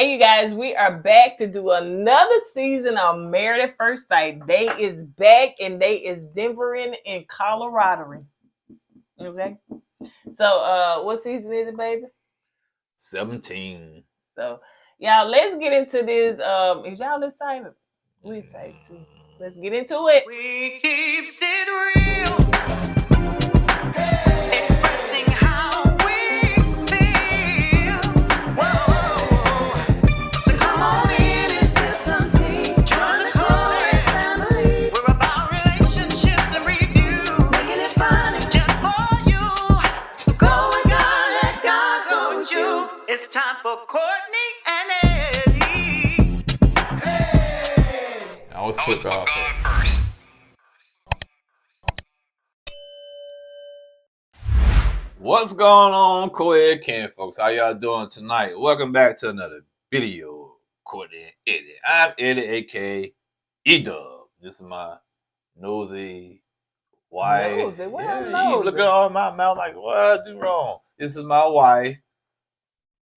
Hey, you guys, we are back to do another season of Married at First Sight. They is back and they is Denvering in Colorado. Okay. So, what season is it, baby? 17. So, y'all, let's get into this. Is y'all excited? We excited too. Let's get into it. We keep it real. Expressing how we feel. Whoa. So come on in and sip some tea. Join the KoEd family. We're about relationships and review. Making it fun and just for you. Go with God, let God go with you. It's time for Kourtney and Eddie. I always put God first. What's going on, KoEd Camp, folks? How y'all doing tonight? Welcome back to another video. Kourtney Eddie. I'm Eddie, aka E-Dub. This is my nosy wife. Nosy? What I'm You nosy? looking all in my mouth like, what I do wrong? This is my wife.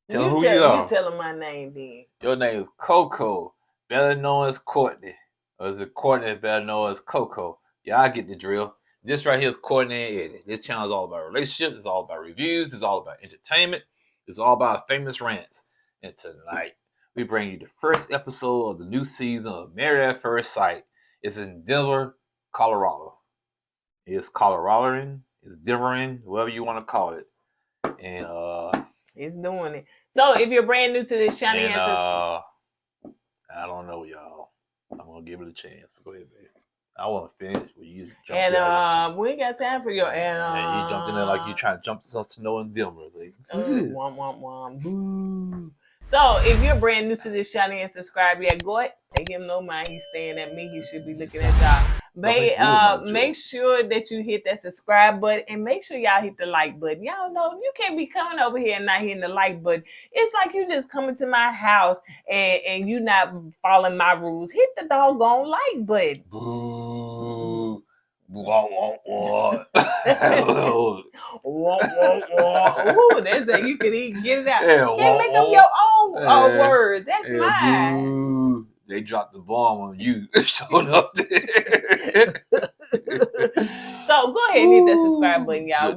Tell who you are. You tell them my name then. Your name is Coco, better known as Kourtney. Or is it Kourtney, better known as Coco? Yeah, I get the drill. This right here is Kourtney Eddie. This channel is all about relationships. It's all about reviews. It's all about entertainment. It's all about famous rants. And tonight, we bring you the first episode of the new season of Married at First Sight. It's in Denver, Colorado. It's Coloradoan. It's Denvering, whatever you want to call it. And it's doing it. So if you're brand new to this channel, I don't know, y'all. I'm gonna give it a chance. Go ahead, baby. I want to finish. You just jumped and we ain't got time for your and you jumped in there like you trying to jump some snow in Denver. Like, womp, womp, womp, boo. So if you're brand new to this channel and subscribe yet, go ahead. Take him no mind. He's staring at me. He should be looking at y'all. Make sure that you hit that subscribe button and make sure y'all hit the like button. Y'all know you can't be coming over here and not hitting the like button. It's like you just coming to my house and you not following my rules. Hit the doggone like button. Boo. Wah, wah, wah. Ooh, that's how you can get it out. Yeah, You can't make up your own words. That's mine. Boo. They dropped the bomb on you. Showing up there. So go ahead and hit that subscribe button, y'all.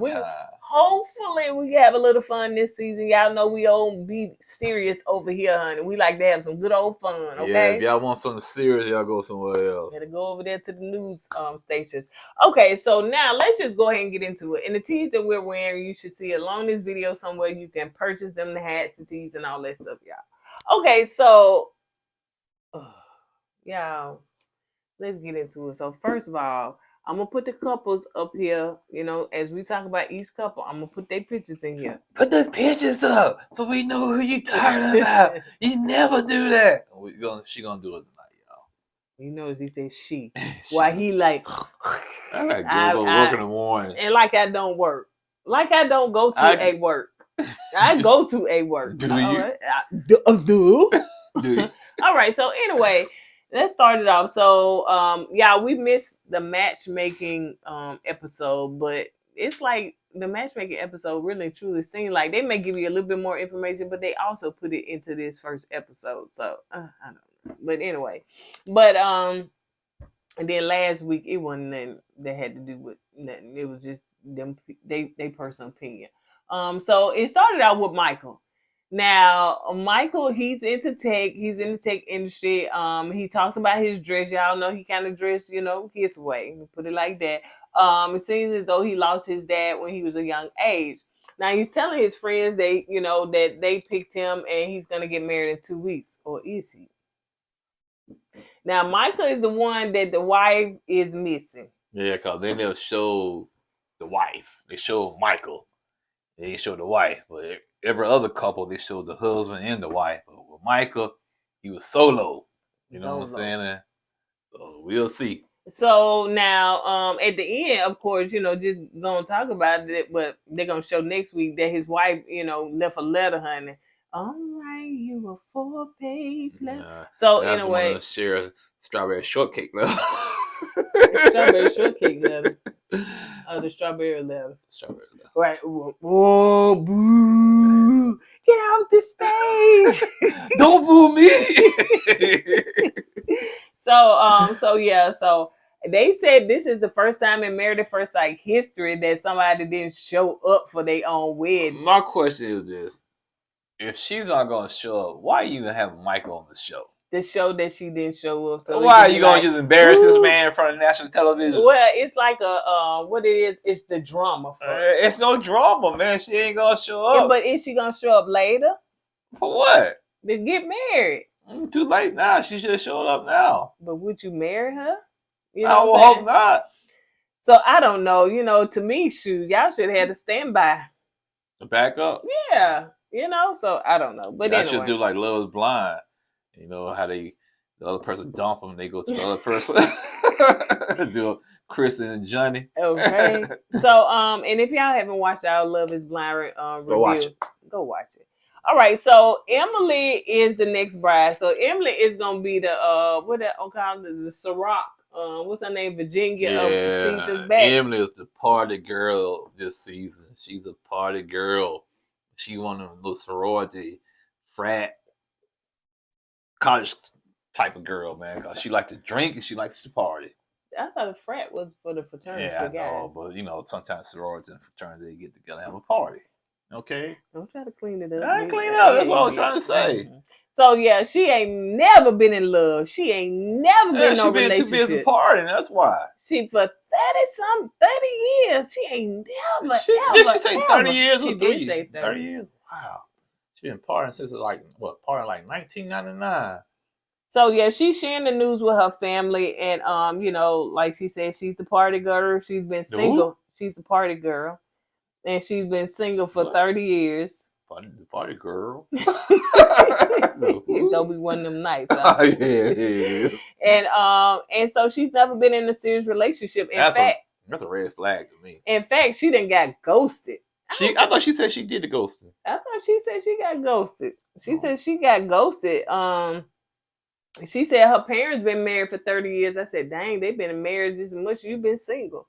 Hopefully we have a little fun this season. Y'all know we don't be serious over here, honey. We like to have some good old fun, okay? Yeah, if y'all want something serious, y'all go somewhere else. Better go over there to the news stations. Okay, so now let's just go ahead and get into it. And the tees that we're wearing, you should see along this video somewhere. You can purchase them, the hats, the tees, and all that stuff, y'all. Okay, so y'all, let's get into it. So first of all, I'm going to put the couples up here, you know, as we talk about each couple. I'm going to put their pictures in here. Put the pictures up so we know who you talking about. You never do that. She going to do it tonight, y'all. You know, as he says she. Why he like... I got to go work in the morning. And like I don't work. Like I don't go to a work. I go to a work. Do you? Right. Do you? All right, so anyway... Let's start it off. So, yeah, we missed the matchmaking episode, but it's like the matchmaking episode really truly seemed like they may give you a little bit more information, but they also put it into this first episode. So, I don't know. But anyway, and then last week, it wasn't nothing that had to do with nothing. It was just them, they personal opinion. So it started out with Michael. Now, Michael, he's into tech. He's in the tech industry. He talks about his dress. Y'all know he kind of dressed, you know, his way. Put it like that. It seems as though he lost his dad when he was a young age. Now, he's telling his friends that they picked him and he's going to get married in 2 weeks. Or is he? Now, Michael is the one that the wife is missing. Yeah, because they never showed the wife. They showed Michael. They didn't show the wife, but every other couple, they showed the husband and the wife. But with Michael, he was solo. You know what I'm saying? So we'll see. So now, at the end, of course, you know, just gonna talk about it, but they're gonna show next week that his wife, you know, left a letter, honey. All right, you a 4-page letter. So anyway, share a strawberry shortcake letter. Strawberry shortcake letter. Oh, the strawberry letter. Strawberry letter. Right. Oh, boo. get off the stage. Don't boo me. So they said this is the first time in Married at First Sight history that somebody didn't show up for their own wedding. My question is this: if she's not gonna show up, why you even have Michael on the show? The show that she didn't show up. So why are you gonna just embarrass this man in front of national television? Well, it's like what it is. It's the drama. It's no drama, man. She ain't gonna show up. Yeah, but is she gonna show up later? For what? To get married. Too late now. She should have showed up now. But would you marry her? You I would hope not. So I don't know. You know, to me, shoot, y'all should have had a standby. To back up. Yeah. You know, so I don't know. But I anyway. should do like Love is Blind. You know how the other person dump them, they go to the other person. Do Kristen and Johnny. Okay. So and if y'all haven't watched our Love is Blind review, go watch it. All right, so Emily is the next bride. So Emily is gonna be the the Ciroc. What's her name? Virginia of Seasons Back. Emily is the party girl this season. She's a party girl. She one of those sorority, frat, college type of girl, man. Cause she likes to drink and she likes to party. I thought a frat was for the fraternity. Yeah, I guys. know, but you know, sometimes sororities and fraternities they get together and have a party. Okay, don't try to clean it up. I ain't clean it up. That's what I was trying to say. So yeah, she ain't never been in love. She ain't never been in no relationship. She been too busy partying. That's why. She for 30 years. She ain't never. Did she say 30 years? She did say 30 years. Wow. She been partying since like 1999. So yeah, she's sharing the news with her family, and you know, like she said, she's the party girl. She's been single. Who? She's the party girl, and she's been single for 30 years. Party girl. Don't be one of them nights. Huh? Yeah. And so she's never been in a serious relationship. That's a red flag to me. In fact, she done got ghosted. I thought she said she did the ghosting. I thought she said she got ghosted. She said she got ghosted. She said her parents been married for 30 years. I said, dang, they've been married just as much as you've been single.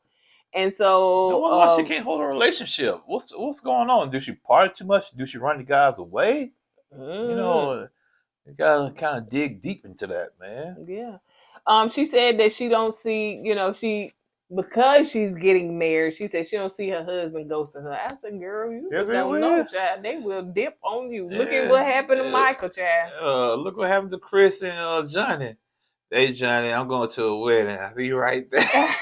And so why she can't hold a relationship? What's going on? Do she party too much? Do she run the guys away? You know, you gotta kind of dig deep into that, man. Yeah. She said that she don't see, you know, because she's getting married, she said she don't see her husband ghosting her. I said, girl, you just don't know, child. They will dip on you. Look at what happened to Michael, child. Look what happened to Chris and Johnny. Hey, Johnny, I'm going to a wedding. I'll be right back.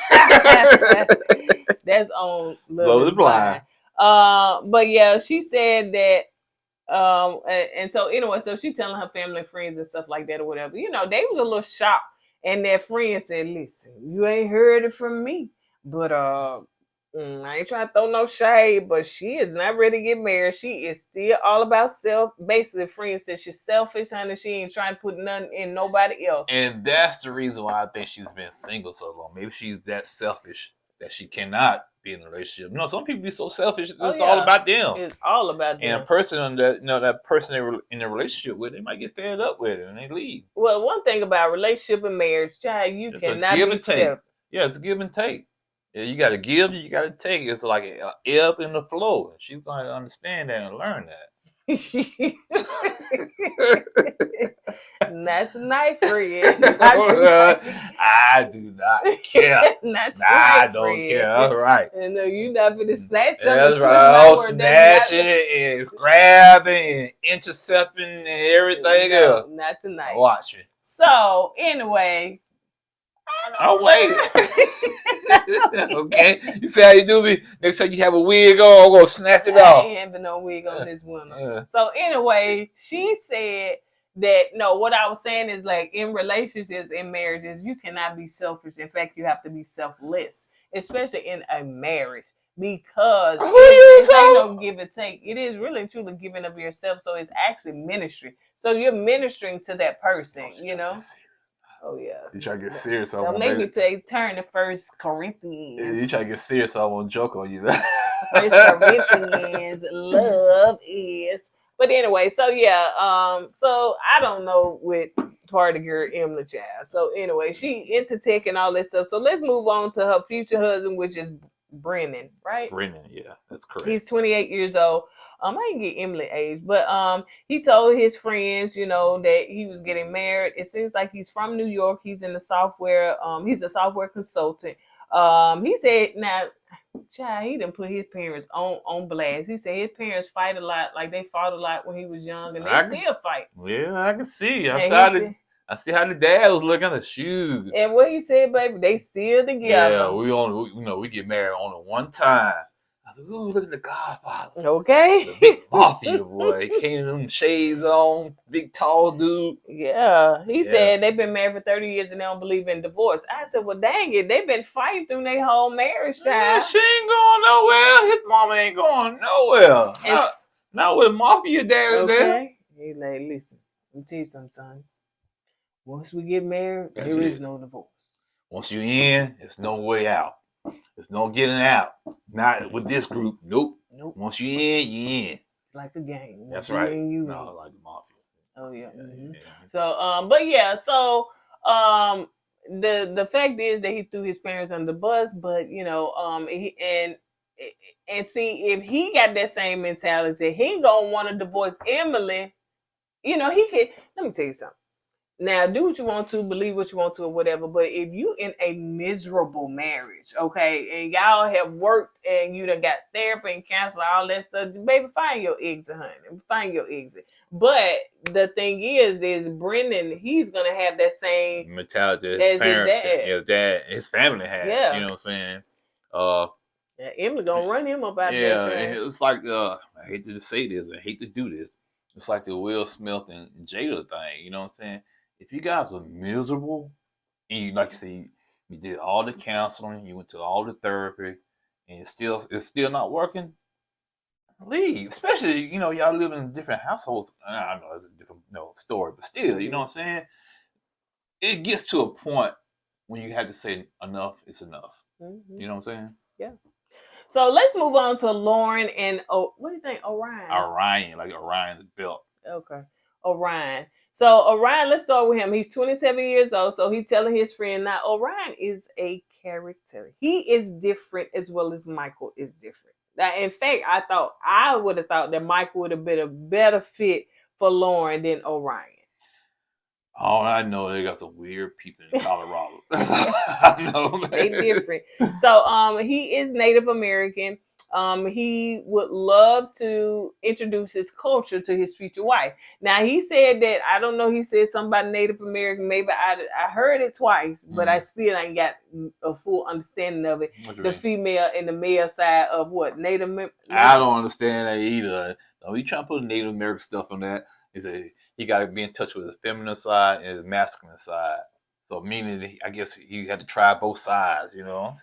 That's on Love is Blind. But yeah, she said that, and so anyway, so she telling her family and friends and stuff like that or whatever. You know, they was a little shocked. And their friend said, listen, you ain't heard it from me. But I ain't trying to throw no shade, but she is not ready to get married. She is still all about self. Basically, the friend said she's selfish, honey. She ain't trying to put nothing in nobody else. And that's the reason why I think she's been single so long. Maybe she's that selfish that she cannot be in a relationship. You know, some people be so selfish. It's all about them. It's all about them. And a person that person they're in a relationship with, they might get fed up with it and they leave. Well, one thing about relationship and marriage, child, you cannot be selfish. Yeah, it's a give and take. Yeah, you got to give, you got to take. It's like an ebb and a flow. And she's going to understand that and learn that. Not tonight, friend. I do not care. Not tonight, I don't care. That's right. And you not gonna snatch up. That's right. I'll snatching and grabbing and intercepting and everything else. Not tonight. Watch me. So anyway. Oh wait. Okay. You see how you do me? Next time you have a wig on, I'm gonna snatch it off. I ain't having no wig on this winter. So anyway, she said that what I was saying is like in relationships, in marriages, you cannot be selfish. In fact, you have to be selfless, especially in a marriage. Because it's no give and take. It is really truly giving of yourself. So it's actually ministry. So you're ministering to that person, you know. Oh yeah. You try to get serious. Don't make me turn to 1 Corinthians. Yeah, you try to get serious, so I won't joke on you. 1 Corinthians, love is. But anyway, so yeah, so I don't know with party girl Emily child. So anyway, she into tech and all that stuff. So let's move on to her future husband, which is Brennan, right? Brennan, yeah, that's correct. He's 28 years old. I didn't get Emily age, but he told his friends, you know, that he was getting married. It seems like he's from New York. He's in the software. He's a software consultant. He said, now, child, he didn't put his parents on blast. He said his parents fight a lot, like they fought a lot when he was young, and they still fight. Yeah, I can see. I see how the dad was looking at the shoes. And what he said, baby, they still together. Yeah, we get married only one time. I was like, ooh, look at the Godfather. Okay. The big mafia boy. Came in them shades on, big tall dude. Yeah. He said they've been married for 30 years and they don't believe in divorce. I said, well, dang it. They've been fighting through their whole marriage, child. Yeah, she ain't going nowhere. His mama ain't going nowhere. Not with a mafia dad there. He like, listen, let me tell you something, son. Once we get married, there is no divorce. Once you're in, there's no way out. There's no getting out. Not with this group. Nope. Once you're in, you're in. It's like a game. That's right. No, like the mafia. Oh yeah. Yeah. So but yeah, so the fact is that he threw his parents under the bus, but you know, and see, if he got that same mentality, he gonna want to divorce Emily. You know, he could. Let me tell you something. Now, do what you want to, believe what you want to, or whatever. But if you in a miserable marriage, okay, and y'all have worked and you done got therapy and counseling, all that stuff, baby, find your exit, honey. Find your exit. But the thing is Brennan, he's gonna have that same mentality as his parents, his dad, his family has. Yeah. You know what I'm saying? Emily gonna run him up out there. Yeah, it's like I hate to say this, I hate to do this. It's like the Will Smith and Jada thing. You know what I'm saying? If you guys are miserable and you, like you say, you did all the counseling, you went to all the therapy, and it's still not working, leave. Especially, you know, y'all live in different households. I know it's a different story, but still, you know what I'm saying? It gets to a point when you have to say enough is enough. Mm-hmm. You know what I'm saying? Yeah. So let's move on to Lauren and what do you think, Orion? Orion, like Orion's belt. Okay, Orion. So Orion, let's start with him. He's 27 years old, so he's telling his friend, now Orion is a character. He is different as well as Michael is different. Now, in fact, I would have thought that Michael would have been a better fit for Lauren than Orion. Oh, I know they got some weird people in Colorado. I know, man. They different. So he is Native American. He would love to introduce his culture to his future wife. Now, he said that, I don't know, he said something about Native American. Maybe I heard it twice, but I still ain't got a full understanding of it. The female and the male side of what? Native American? I don't understand that either. No, he trying to put Native American stuff on that. He said he got to be in touch with his feminine side and his masculine side. So meaning, I guess he had to try both sides, you know.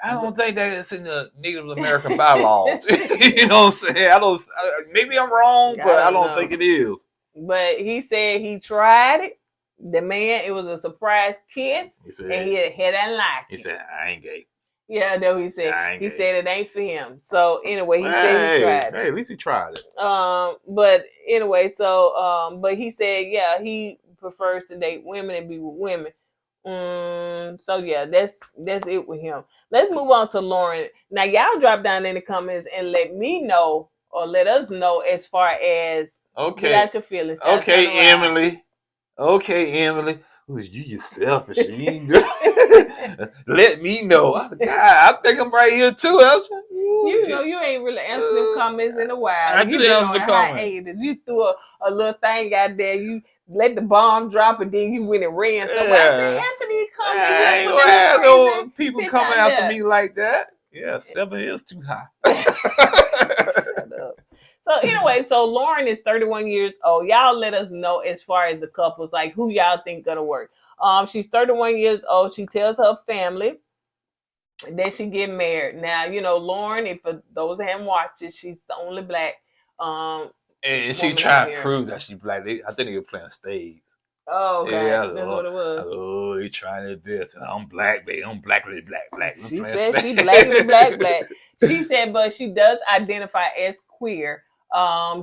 I don't think that it's in the Native American bylaws. You know what I'm saying? Maybe I'm wrong, but I don't think it is. But he said he tried it. The man, it was a surprise kiss, and he didn't like it. He said, I ain't gay. Yeah, that's what he said. He said it ain't for him. So anyway, he said he tried it. Hey, at least he tried it. But anyway, so but he said, yeah, he prefers to date women and be with women. So yeah, that's it with him. Let's move on to Lauren. Now, y'all drop down in the comments and let me know, or let us know, as far as get out your feelings. Okay, Emily. Ooh, you just selfish. Let me know. God, I think I'm right here too. You know, you ain't really answered them comments in a while. I did answer the comments. You threw a little thing out there. You let the bomb drop, and then you went and ran somewhere. I said, answer these comments. No people coming after me like that. Yeah, 7 is too high. Shut up. So anyway, so Lauren is 31 years old. Y'all let us know as far as the couples, like who y'all think gonna work. She's 31 years old. She tells her family that she get married. Now, you know, Lauren, if for those that haven't watched it, she's the only black. And she tried to prove that she's black. I think they were playing spades. Oh, okay. Yeah, that's what it was. Oh, they trying their best. I'm black, baby. I'm blackly black. She said she blackly black. She said, but she does identify as queer.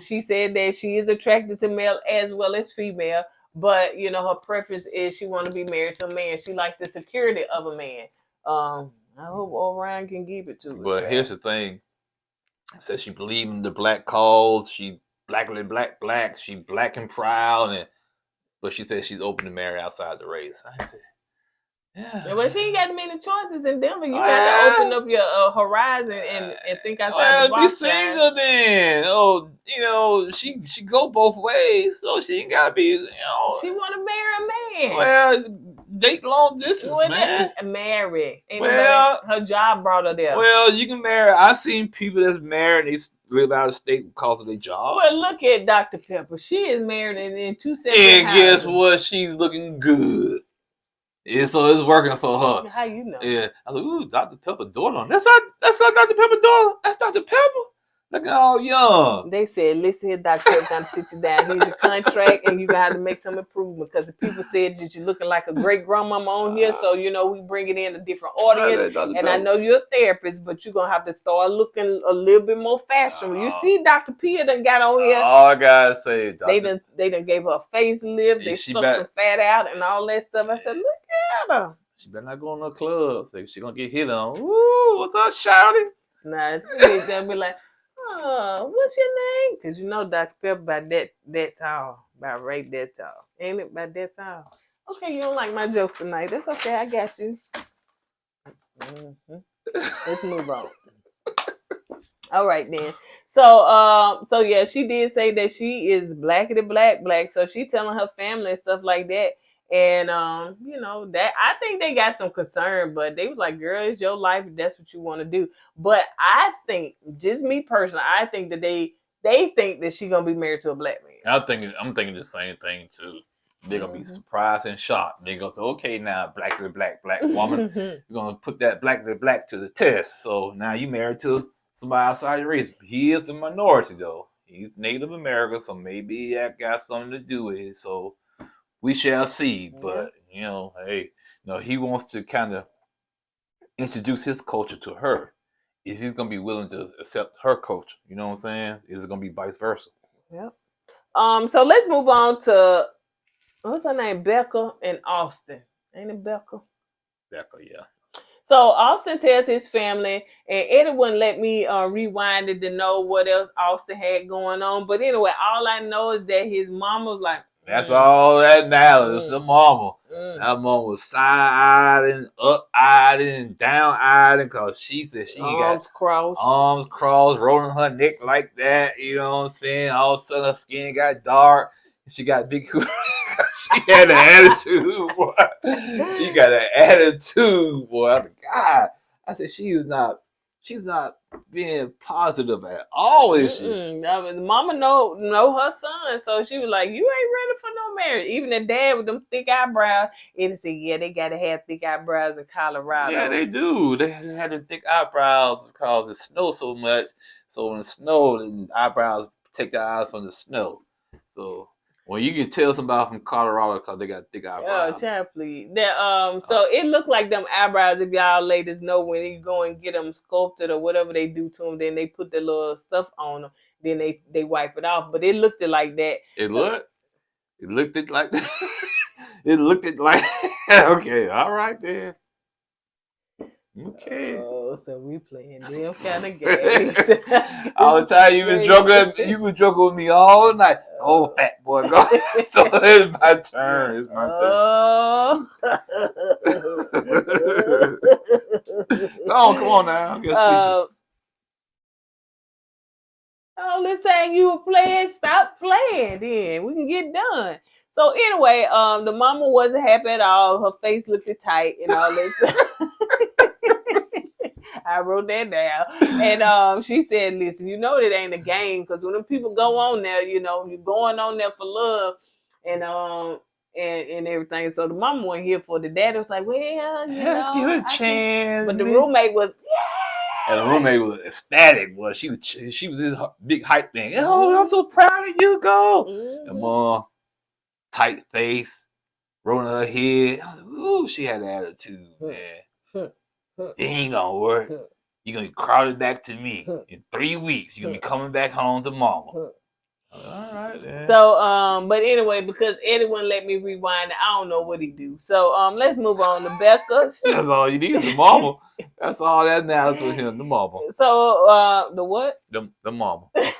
She said that she is attracted to male as well as female, but you know, her preference is she want to be married to a man. She likes the security of a man. I hope Orion can give it to her. But here's the thing. Said she believed in the black cause. She black. She black and proud, but she said she's open to marry outside the race. I said, yeah. But she ain't got many choices in Denver. You got to open up your horizon and think outside the box. Be single then. Oh, she go both ways, so she ain't gotta be. She want to marry a man. Well, date long distance, man. Marry. Her job brought her there. Well, you can marry. I've seen people that's married and they live out of state because of their jobs. Well, look at Dr. Pepper. She is married in 2 separate And houses. guess what? She's looking good. Yeah, so it's working for her. How you know? Yeah, I was like, ooh, Dr. Pepper daughter. That's not Dr. Pepper daughter. That's Dr. Pepper. Looking all young. They said, listen here, Dr. Pepper, time to sit you down. Here's your contract, and you're going to have to make some improvement because the people said that you're looking like a great grandmama on here, so, we bring it in a different audience. And I know you're a therapist, but you're going to have to start looking a little bit more fashionable. You see Dr. Pia done got on here. All I got to say is they done gave her a facelift. They sucked some fat out and all that stuff. I said, look at her. She better not go in no club. So she going to get hit on. Ooh, what's up, shouting? Nah, they'll be like, oh, what's your name? Because Dr. Pepper about that tall. About right that tall. Ain't it about that tall? Okay, you don't like my jokes tonight. That's okay. I got you. Mm-hmm. Let's move on. All right, then. So yeah, she did say that she is blackity black. So she telling her family and stuff like that. And that I think they got some concern, but they was like, girl, it's your life if that's what you want to do. But I think, just me personally, I think that they think that she's gonna be married to a black man. I'm thinking the same thing too. They're gonna be surprised and shocked. They're gonna say, okay, now black woman, you're gonna put that black to the test. So now you married to somebody outside your race. He is the minority though. He's Native American, so maybe that got something to do with it. So we shall see, but hey, he wants to kind of introduce his culture to her. Is he gonna be willing to accept her culture? You know what I'm saying? Is it gonna be vice versa? Yep. So let's move on to what's her name, Becca and Austin. Ain't it Becca? Becca, yeah. So Austin tells his family, and Eddie wouldn't let me rewind it to know what else Austin had going on. But anyway, all I know is that his mom was like, that's all that matters. The mama. That mama was side-eyed and up-eyed and down-eyed because she said she got arms crossed, rolling her neck like that. You know what I'm saying? All of a sudden her skin got dark. She got big She had an attitude, boy. She got an attitude, boy. I said, God. I said, she's not being positive at all, is she? Mama know her son, so she was like, you ain't ready for no marriage. Even the dad with them thick eyebrows, and said, yeah, they gotta have thick eyebrows in Colorado. Yeah, they do. They had the thick eyebrows because it snows so much. So when it snowed, the eyebrows take the eyes from the snow. So well, you can tell somebody from Colorado because they got thick eyebrows. Oh, child, please. So it looked like them eyebrows, if y'all ladies know, when you go and get them sculpted or whatever they do to them, then they put the little stuff on them, then they wipe it off. But it looked like that. It looked like that? It looked like okay, all right then. Okay. Oh, so we playing them kind of games. All the time you was joking with me all night. Oh, fat boy, go. So it's my turn. It's my turn. Come on now. Let's say you were playing. Stop playing then. We can get done. So anyway, the mama wasn't happy at all. Her face looked tight and all that. I wrote that down. And she said, listen, that ain't a game, because when the people go on there, you're going on there for love and everything. So the mama wasn't here for it. The daddy was like, well, let's give it a chance. But the roommate was, yeah. And the roommate was ecstatic. Well, she was this big hype thing. Oh, I'm so proud of you, go. Mm-hmm. And mom, tight face, rolling her head. Ooh, she had an attitude, man. It ain't gonna work. You're gonna be crowded back to me in 3 weeks. You're gonna be coming back home to mama. All right, then. So, but anyway, because Eddie wouldn't let me rewind, I don't know what he do. So, let's move on to Becca. That's all you need is the marble. That's all that matters with him, the marble. So, the what? The marble. The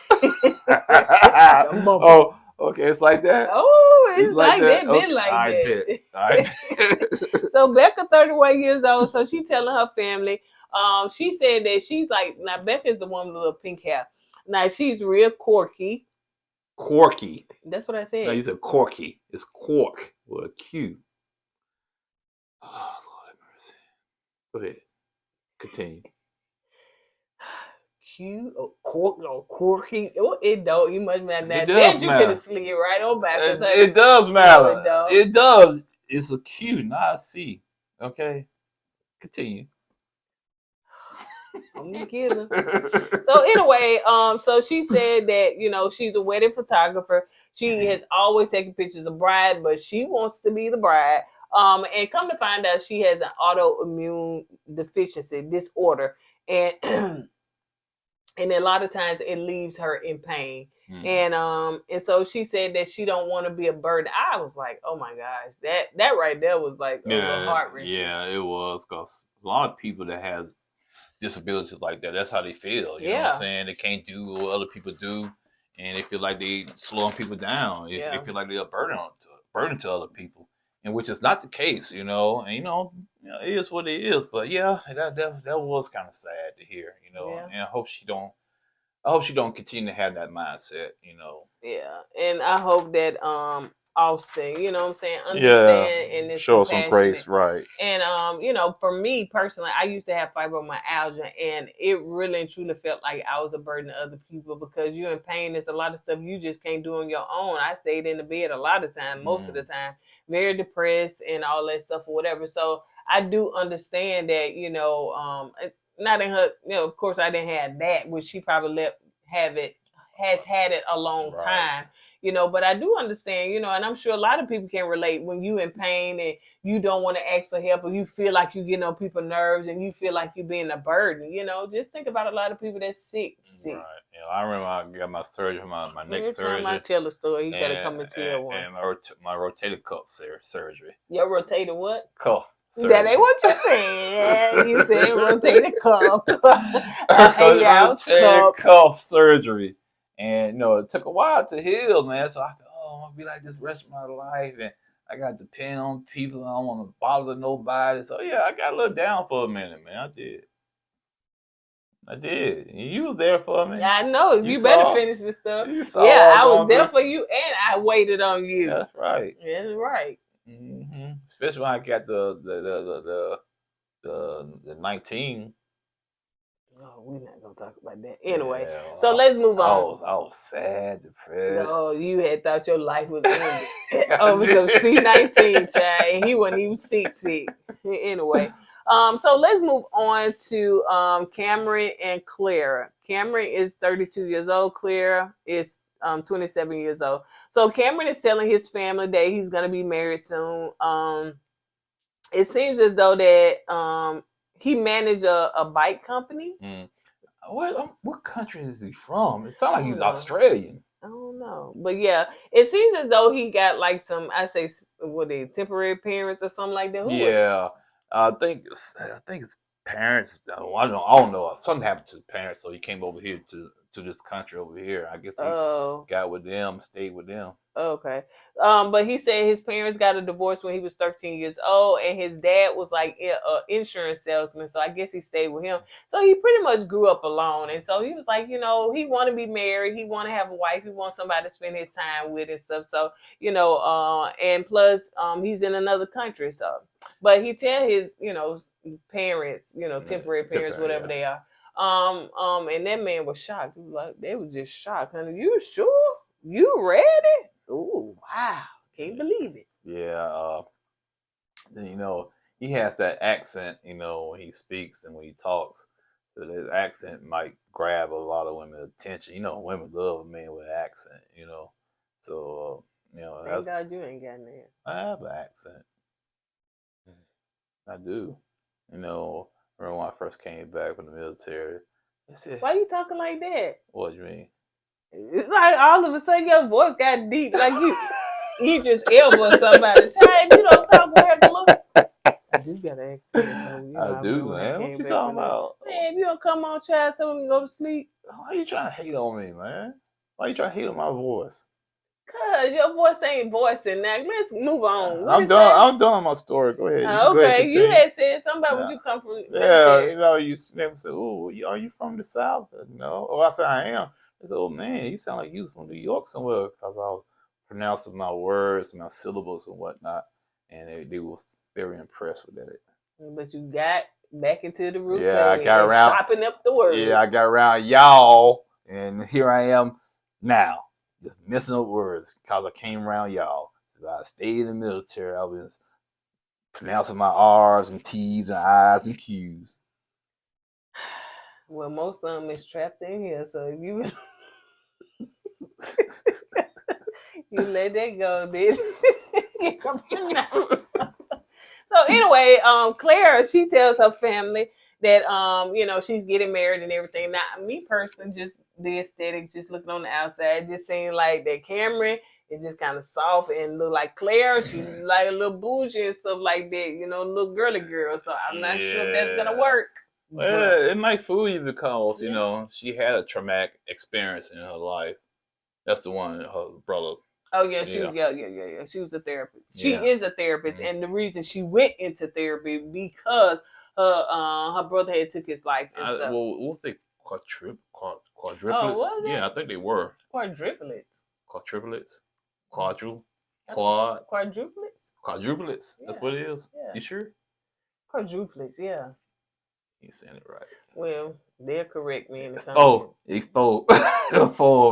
marble. Oh, okay, it's like that. Oh, it's like that. that. Been like I that. bet. I bet. So Becca, 31 years old. So she telling her family. She said that she's like, now Becca's the one with the little pink hair. Now she's real quirky. Quirky. That's what I said. No, you said corky. It's quark with a Q. Oh, Lord have mercy. Go ahead. Continue. Q or quirky. Oh, it don't. You must matter. It That does you matter. could have slid right on back. It does matter. No, it don't. It does. It's a Q, not a C. Okay. Continue. I'm gonna kill her. So anyway, so she said that she's a wedding photographer. She has always taken pictures of bride, but she wants to be the bride. And come to find out, she has an autoimmune deficiency disorder, and and a lot of times it leaves her in pain. And so she said that she don't want to be a burden. I was like, oh my gosh, that right there was like a little heart wrenching. Yeah, it was, because a lot of people that have disabilities like that, that's how they feel. You know what I'm saying? They can't do what other people do, and they feel like they slowing people down. They feel like they're a burden to other people, and which is not the case, And it is what it is. But yeah, that was kind of sad to hear, And I hope she don't continue to have that mindset, Yeah, and I hope that Austin, you know what I'm saying, understand and is show some grace, right? And for me personally, I used to have fibromyalgia, and it really and truly felt like I was a burden to other people because you're in pain. There's a lot of stuff you just can't do on your own. I stayed in the bed a lot of time, most of the time, very depressed and all that stuff or whatever. So I do understand that, not in her, of course I didn't have that, which she probably has had it a long time, but I do understand, and I'm sure a lot of people can relate when you in pain and you don't want to ask for help, or you feel like you get on people's nerves and you feel like you're being a burden, just think about a lot of people that's sick. Right. I remember I got my surgery, my neck surgery. I tell a story, you gotta come and tell one. And my rotator cuff surgery. Your rotator what? Cuff. That ain't what you said. You said rotator cuff. Rotator cuff surgery. And it took a while to heal, man. So I thought, I'm gonna be like this rest of my life, and I got to depend on people. I don't want to bother nobody. So yeah, I got a little down for a minute, man. I did. You was there for me. I know. You better finish this stuff. I was there for you, and I waited on you. That's right. That's right. Mm-hmm. Especially when I got the 19. Oh, we're not gonna talk about that anyway. So let's move on. I was sad, depressed. No, you had thought your life was ended. So C19, child, and he wasn't even sick. Anyway, so let's move on to Cameron and Clara. Cameron is 32 years old. Clara is 27 years old. So Cameron is telling his family that he's gonna be married soon. It seems as though that he managed a bike company. What country is he from? It sounds like he's Australian. I don't know. But yeah, it seems as though he got like some, temporary parents or something like that. I think his parents, I don't know. Something happened to his parents, so he came over here to this country over here. I guess he got with them, stayed with them. Okay. But he said his parents got a divorce when he was 13 years old, and his dad was like an insurance salesman, so I guess he stayed with him. So he pretty much grew up alone, and so he was like, he want to be married, he want to have a wife, he wants somebody to spend his time with and stuff. So, and plus, he's in another country, so. But he tell his, parents, temporary parents, whatever they are. And that man was shocked. He was like, they were just shocked. Honey, you sure? You ready? Oh, wow. Can't believe it. Yeah. He has that accent, when he speaks and when he talks. So that accent might grab a lot of women's attention. Women love a man with an accent, So, thank God you ain't got that. I have an accent. I do. Remember when I first came back from the military. Why you talking like that? What do you mean? It's like all of a sudden your voice got deep, like you Idris Elba or somebody. Child, you don't talk regular. I do got an accent, so you know I do, when I man. came What you back talking from that. about? Man, if you don't come on, child, so we can go to sleep. Why you trying to hate on me, man? Why you trying to hate on my voice? Cause your voice ain't voicing now. Let's move on. What I'm it done. say? I'm done on my story. Go ahead. You can go ahead and Okay, you continue. had said something about when you come from Yeah, military. you know, you never say, "Oh, are you from the South?" No. Oh, I said I am. They said, "Oh man, you sound like you was from New York somewhere," because I was pronouncing my words, my syllables, and whatnot, and they was very impressed with that. But you got back into the routine. Yeah, I got around. Chopping up the words. Yeah, I got around y'all, and here I am now, just messing up words because I came around y'all. So I stayed in the military. I was pronouncing my R's and T's and I's and Q's. Well, most of them is trapped in here, so if you you let that go, then you can pronounce. So anyway, Clara, she tells her family that she's getting married and everything. Now, me personally, just the aesthetics, just looking on the outside, just seeing like that Cameron is just kind of soft and look like Claire. She like a little bougie and stuff like that, little girly girl. So I'm not sure if that's gonna work. Well, it might fool you because she had a traumatic experience in her life. That's the one, her brother. Oh yeah, she was She was a therapist. She is a therapist, and the reason she went into therapy because her brother had took his life and stuff. Well, what's the quadruplets? Oh, yeah, I think they were quadruplets. Quadruplets. Quadruplets. That's what it is. Yeah. You sure? Quadruplets. Yeah. You saying it right? Well, they'll correct me in the comments. It's four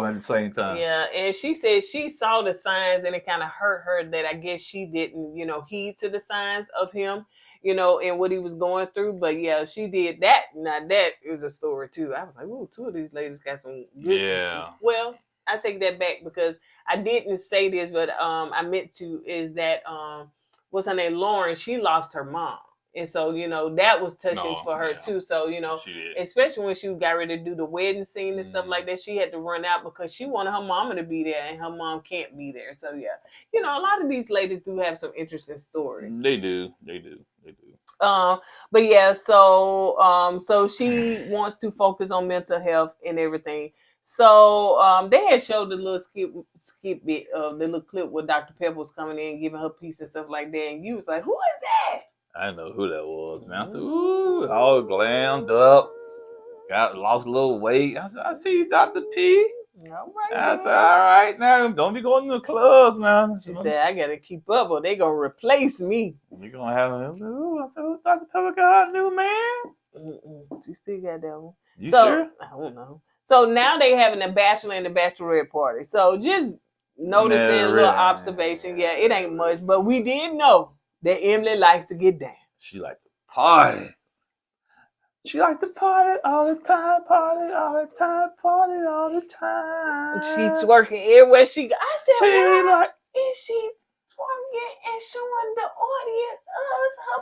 at the same time. Yeah, and she said she saw the signs and it kind of hurt her that I guess she didn't, heed to the signs of him, and what he was going through. But yeah, she did that. Now that is a story too. I was like, ooh, two of these ladies got some good. Yeah. Well, I take that back because I didn't say this, but I meant to is that what's her name? Lauren, she lost her mom. And so, that was touching for her too. So, especially when she got ready to do the wedding scene and stuff like that, she had to run out because she wanted her mama to be there and her mom can't be there. So, yeah, a lot of these ladies do have some interesting stories. They do. But yeah, so she wants to focus on mental health and everything. So they had showed the little skip bit of the little clip where Dr. Pepper was coming in giving her piece and stuff like that, and you was like, who is that? I didn't know who that was, man. I said, ooh, all glammed up. Lost a little weight. I said, I see you, Dr. P. All right. I said, all right, now don't be going to the clubs now. She said, I gotta keep up or they gonna replace me. You're gonna have ooh, I said, Dr. Pepper got a new man. She still got that one. You sure? I don't know. So now they having a bachelor and a bachelorette party. So just noticing a little observation. Yeah, it ain't much, but we did know that Emily likes to get down. She like to party. She like to party all the time, party all the time, party all the time. She twerking everywhere she go. I said, why is she twerking and showing the audience us her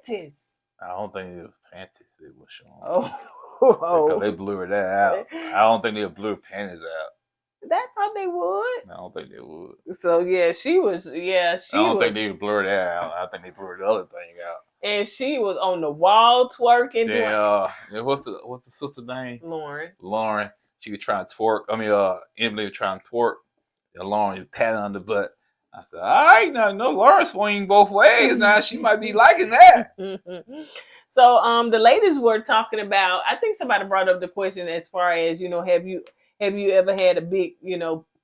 panties? I don't think it was panties they were showing. Oh. Because they blew that out. I don't think they blew panties out. That's how they would. I don't think they would. So yeah, she was. I don't think they blurred that out. I think they blurred the other thing out. And she was on the wall twerking. What's the sister name? Lauren. She was trying to twerk. Emily was trying to twerk. And Lauren was patting on the butt. I said, all right, now no Lauren swinging both ways. Now she might be liking that. So the ladies were talking about. I think somebody brought up the question as far as have you ever had a big,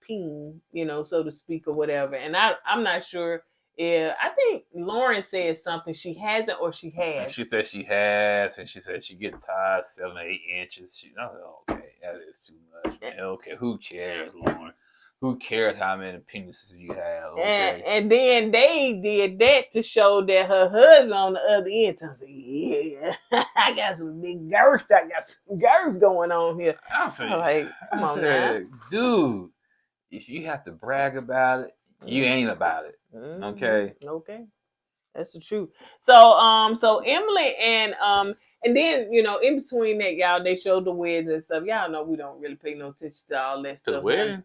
peen, so to speak, or whatever? And I'm not sure. Yeah, I think Lauren said something. She hasn't or she has. And she said she has, and she said she gets tired 7 or 8 inches. Okay, that is too much. Man. Okay, who cares, Lauren? Who cares how many penises you have? Okay. And then they did that to show that her husband on the other end. I said, yeah, I got some big girth. I got some girth going on here. I'm like, come on now. Dude, if you have to brag about it, you ain't about it. Okay. Okay. That's the truth. So Emily and And then, you know, in between that, y'all, they showed the wigs and stuff. Y'all know we don't really pay no attention to all that To stuff. the wedding?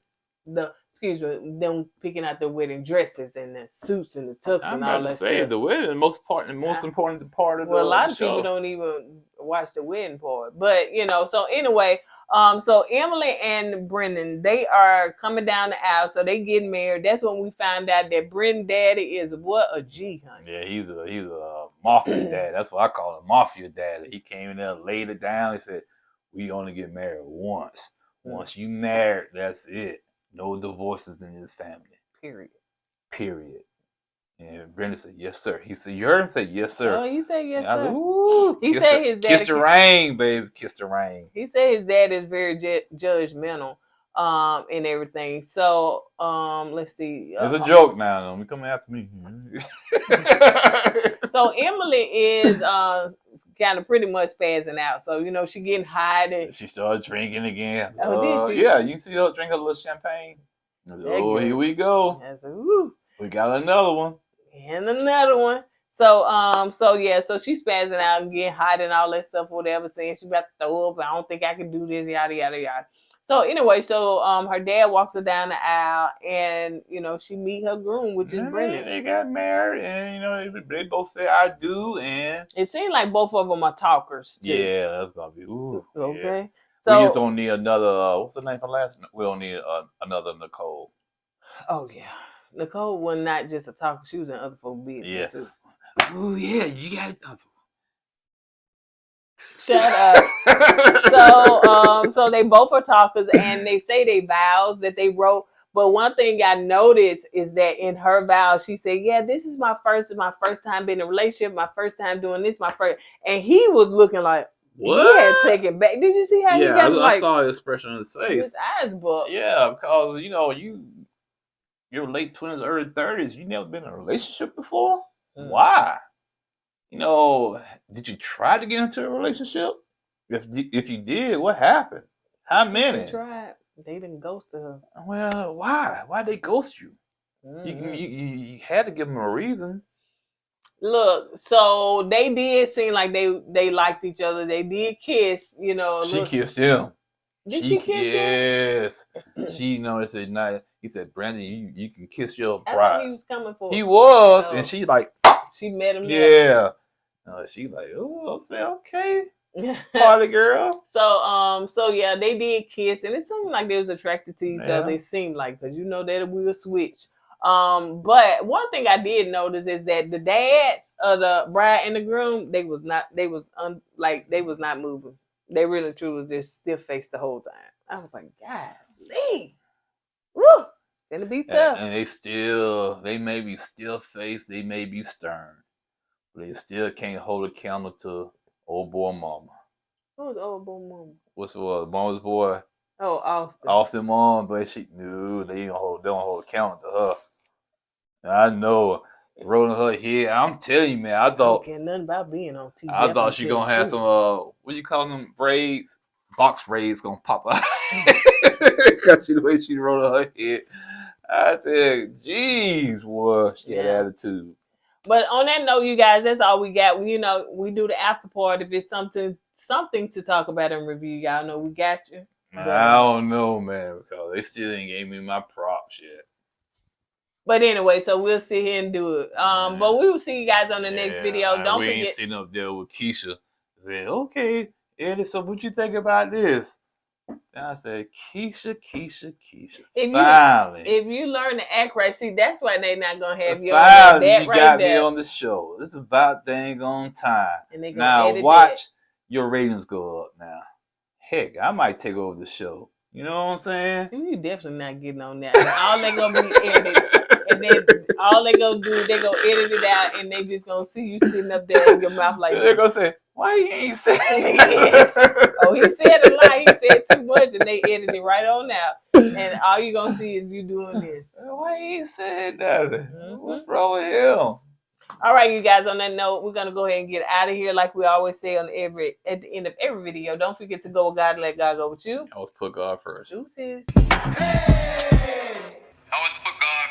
Them picking out the wedding dresses and the suits and the tux I'm and all about to that say stuff. the wedding, the most important part of Well, a the lot of show. people don't even watch the wedding part. But, you know, so anyway, so Emily and Brennan, they are coming down the aisle, so they getting married. That's when we find out that Brennan daddy is what? A G, honey. Yeah, he's a mafia dad. That's what I call him, mafia dad. He came in there, laid it down. He said, "We only get married once. Once you married, that's it. No divorces in this family. Period." And Brendan said, "Yes, sir." He said, "You heard him say yes, sir." Oh, he said yes, And I sir. said, "Ooh." He said his daddy kissed the ring, baby. Kissed the ring. He said his dad is very judgmental, and everything. So, let's see. It's a joke now. Don't be coming after me. So Emily is kind of pretty much spazzing out. So, you know, she getting high. And She started drinking again. Oh, did she? Yeah, you see her drink a little champagne. I said, oh, here we go. I said, woo. We got another one. And another one. So, so she's spazzing out and getting hot and all that stuff, whatever, saying she about to throw up. I don't think I can do this, yada, yada, yada. So anyway, her dad walks her down the aisle and, you know, she meet her groom, which is Brennan. They got married and, you know, they both say I do. And it seems like both of them are talkers, too. Yeah, that's going to be, ooh. Okay. Yeah. So, we just don't need another, what's the name for last? We don't need another Nicole. Oh, yeah. Nicole was not just a talker. She was in other folks' business, too. Oh, yeah, you got another one. Shut up. So they both are talkers, and they say they vows that they wrote. But one thing I noticed is that in her vows, she said, "Yeah, this is my first time being in a relationship, my first time doing this, my first." And he was looking like, what? He had taken back. Did you see how he got I saw the expression on his face. His eyes bugged. Yeah, because you know you're late 20s, early 30s. You never been in a relationship before. Why? You know, did you try to get into a relationship? If you did, what happened? How many? They tried. They didn't ghost her. Well, why? Why'd they ghost you? Mm-hmm. You had to give them a reason. Look, so they did seem like they liked each other. They did kiss, you know. She kissed him. Did she kiss him? She, you know, he said, "Brandon, you can kiss your bride." I thought he was coming for. He was, and she like. She met him. Yeah. She like, oh, I said, okay. Party girl. So yeah, they did kiss, and it seemed like they was attracted to each other. It seemed like, because you know that we will switch. But one thing I did notice is that the dads of the bride and the groom, they was not moving. They really truly was just stiff faced the whole time. I was like, golly, woo, gonna be tough. And they may be still faced, they may be stern, but they still can't hold a candle to old boy mama. Who's old boy mama? What's the mama's boy? Oh, Austin. Austin mom, but they don't hold a candle to her. And I know, rolling her head. I'm telling you, man, I thought. I don't care nothing about being on TV. I thought she gonna have some what you call them braids? Box braids gonna pop out. Cause the way she rolled her head. I said, geez, boy, she had attitude. But on that note, you guys, that's all we got. We do the after part. If it's something to talk about and review, y'all know we got you. I don't know, man, because they still ain't gave me my props yet. But anyway, so we'll sit here and do it. But we will see you guys on the next video. Don't forget. We ain't sitting up there with Keisha saying, okay, Eddie, so what you think about this? And I said, Keisha. If you learn to act right, see, that's why they not going to have you on that you right got there. Me on the show. This is about dang on time. And they now watch your ratings go up now. Heck, I might take over the show. You know what I'm saying? You definitely not getting on that. All they gonna be edited, and then all they gonna do, they gonna edit it out, and they just gonna see you sitting up there in your mouth like. They're gonna say, "Why he ain't saying?" Oh, he said a lot. He said too much, and they edited it right on out. And all you gonna see is you doing this. Why he ain't saying nothing? Mm-hmm. What's wrong with him? All right, you guys, on that note, we're going to go ahead and get out of here like we always say at the end of every video. Don't forget to go with God and let God go with you. Always put God first. Deuces. Hey! Always put God